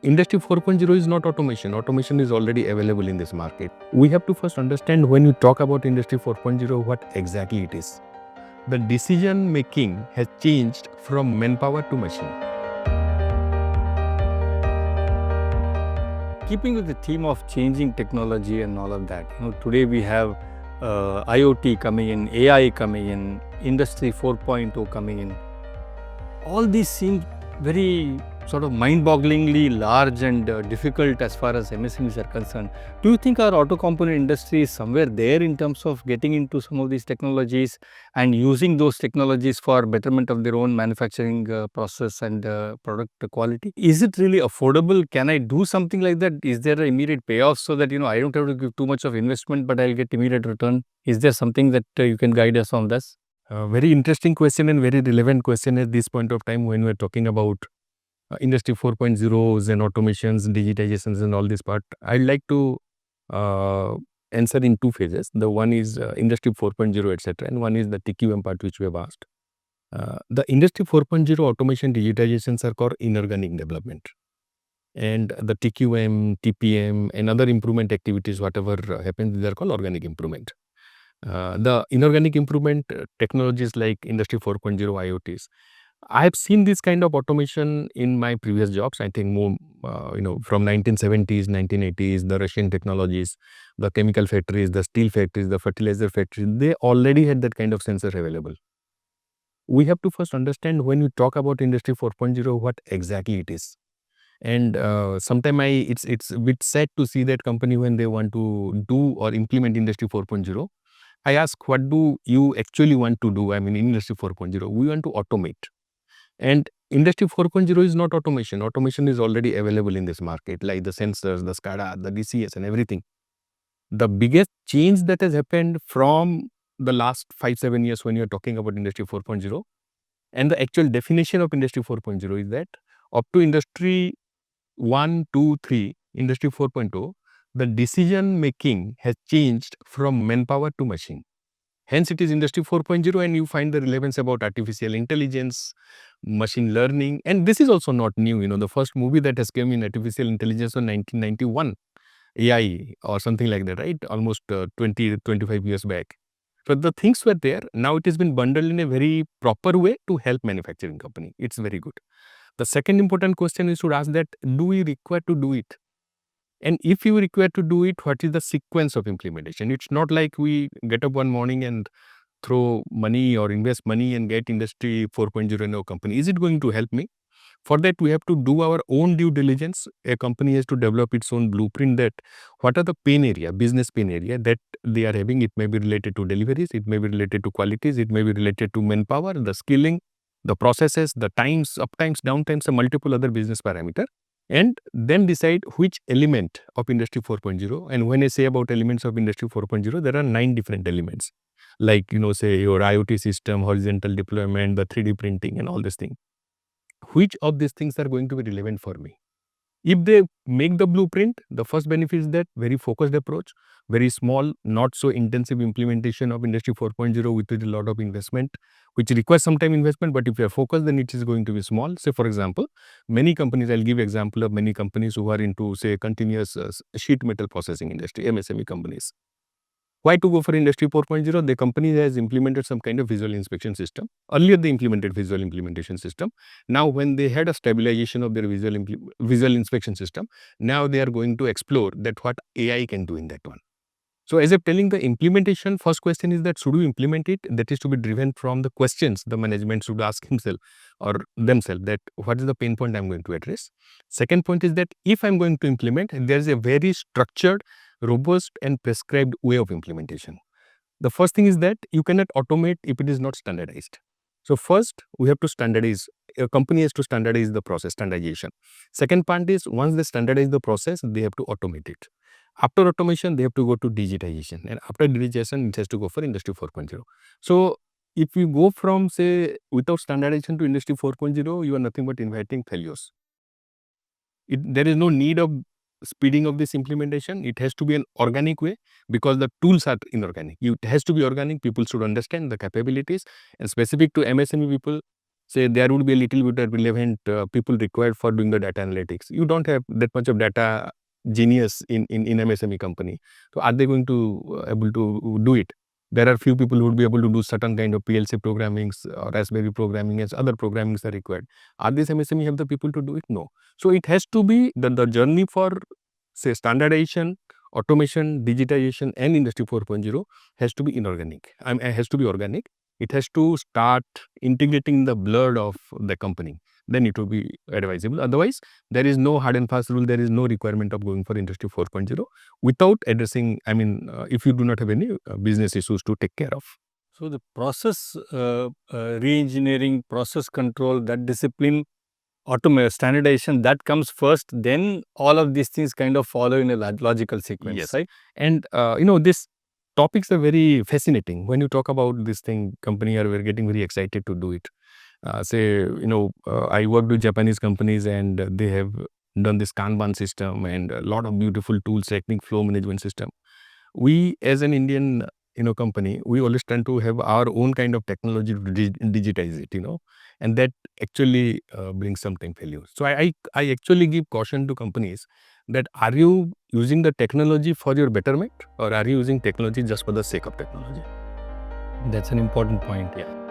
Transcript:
Industry 4.0 is not automation. Automation is already available in this market. We have to first understand when you talk about Industry 4.0, what exactly it is. The decision making has changed from manpower to machine. Keeping with the theme of changing technology and all of that, today we have IoT coming in, AI coming in, Industry 4.0 coming in. All these seem very sort of mind-bogglingly large and difficult as far as MSMEs are concerned. Do you think our auto component industry is somewhere there in terms of getting into some of these technologies and using those technologies for betterment of their own manufacturing process and product quality? Is it really affordable? Can I do something like that? Is there an immediate payoff so that I don't have to give too much of investment but I'll get immediate return? Is there something that you can guide us on this? Very interesting question and very relevant question at this point of time when we're talking about Industry 4.0s and automations, digitizations and all this part. I'd like to answer in two phases. The one is Industry 4.0, etc. and one is the TQM part which we have asked. The Industry 4.0 automation digitizations are called inorganic development. And the TQM, TPM and other improvement activities, whatever happens, they are called organic improvement. The inorganic improvement technologies like Industry 4.0 IoTs. I have seen this kind of automation in my previous jobs. I think more, from 1970s, 1980s, the Russian technologies, the chemical factories, the steel factories, the fertilizer factories, they already had that kind of sensor available. We have to first understand when you talk about Industry 4.0, what exactly it is. And sometimes it's a bit sad to see that company when they want to do or implement Industry 4.0, I ask, what do you actually want to do? I mean, in Industry 4.0, we want to automate. And Industry 4.0 is not automation. Automation is already available in this market, like the sensors, the SCADA, the DCS and everything. The biggest change that has happened from the last 5-7 years when you're talking about Industry 4.0 and the actual definition of Industry 4.0 is that up to Industry 1, 2, 3, Industry 4.0, the decision making has changed from manpower to machine. Hence, it is Industry 4.0 and you find the relevance about artificial intelligence, machine learning. And this is also not new. The first movie that has come in artificial intelligence was 1991, AI or something like that, right? Almost 20-25 years back. But the things were there. Now it has been bundled in a very proper way to help manufacturing company. It's very good. The second important question is to ask that, do we require to do it? And if you require to do it, what is the sequence of implementation? It's not like we get up one morning and throw money or invest money and get Industry 4.0 in our company. Is it going to help me? For that, we have to do our own due diligence. A company has to develop its own blueprint that what are the pain area, business pain area that they are having. It may be related to deliveries, it may be related to qualities, it may be related to manpower, the skilling, the processes, the times, uptimes, downtimes, and multiple other business parameters. And then decide which element of Industry 4.0. And when I say about elements of Industry 4.0, there are 9 different elements. Like, say your IoT system, horizontal deployment, the 3D printing and all these things. Which of these things are going to be relevant for me? If they make the blueprint, the first benefit is that very focused approach, very small, not so intensive implementation of Industry 4.0 with a lot of investment, which requires some time investment, but if you are focused, then it is going to be small. Say, for example, many companies, I'll give example of many companies who are into, say, continuous sheet metal processing industry, MSME companies. Why to go for Industry 4.0? The company has implemented some kind of visual inspection system. Earlier, they implemented visual implementation system. Now, when they had a stabilization of their visual inspection system, now they are going to explore that what AI can do in that one. So, as I'm telling the implementation, first question is that should we implement it? That is to be driven from the questions the management should ask himself or themselves that what is the pain point I'm going to address. Second point is that if I'm going to implement, there is a very structured, robust and prescribed way of implementation. The first thing is that you cannot automate if it is not standardized. So first, we have to standardize. A company has to standardize the process, standardization. Second part is once they standardize the process, they have to automate it. After automation, they have to go to digitization. And after digitization, it has to go for Industry 4.0. So if you go from, say, without standardization to Industry 4.0, you are nothing but inviting failures. There is no need of speeding of this implementation. It has to be an organic way because the tools are inorganic. It has to be organic. People should understand the capabilities, and specific to MSME people, say there would be a little bit of relevant people required for doing the data analytics. You don't have that much of data genius in MSME company. So are they going to able to do it? There are few people who would be able to do certain kind of PLC programming or Raspberry programming as other programmings are required. Are these MSME have the people to do it? No. So it has to be the journey for say standardization, automation, digitization and industry 4.0 has to be inorganic. Has to be organic. It has to start integrating the blood of the company. Then it will be advisable. Otherwise, there is no hard and fast rule. There is no requirement of going for industry 4.0 without addressing, if you do not have any business issues to take care of. So the process re-engineering, process control, that discipline, standardization, that comes first, then all of these things kind of follow in a logical sequence, Yes. right? And these topics are very fascinating. When you talk about this thing, company are getting very excited to do it. I worked with Japanese companies and they have done this Kanban system and a lot of beautiful tools, technique, flow management system. We as an Indian company, we always tend to have our own kind of technology to digitize it, and that actually brings something value. So I actually give caution to companies that are you using the technology for your betterment or are you using technology just for the sake of technology? That's an important point. Yeah.